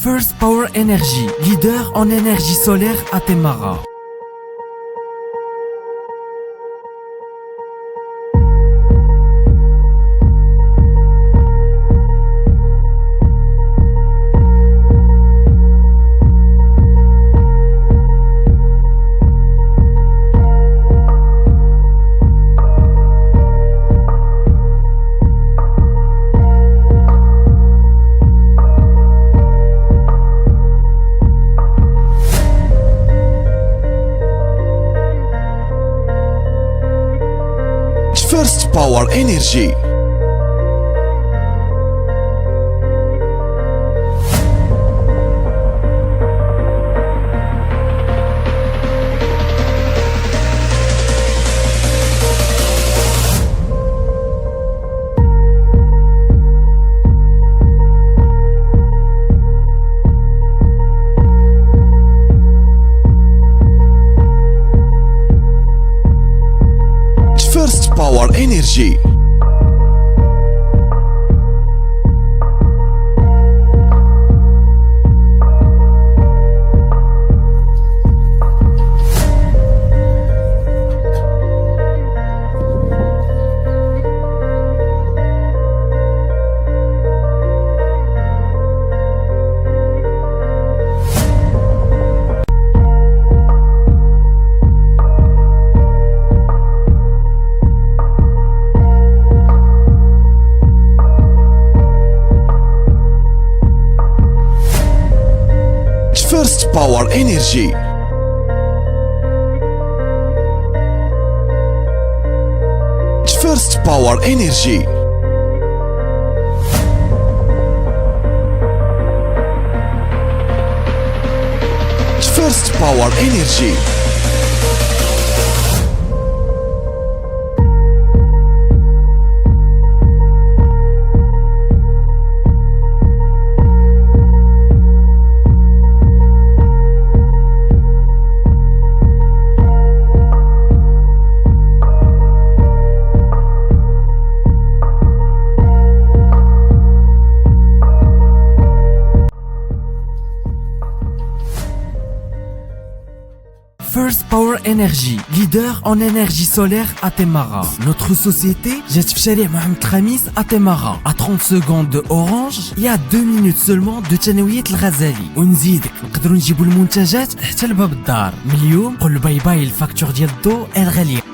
First Power Energy, leader en énergie solaire à Temara. First Power Energy. First Power Energy. First Power Energy. First Power Energy. First Power Energy. First Power Energy, leader en énergie solaire à Temara. Notre société جات في شارع محمد خميس à Temara. À 30 secondes de Orange, il y a 2 minutes seulement de تنوية الغزالي. ونزيدك نقدروا نجيبوا المنتجات حتى لباب الدار. من اليوم قول باي باي الفاكتور ديال الضوء الغالية.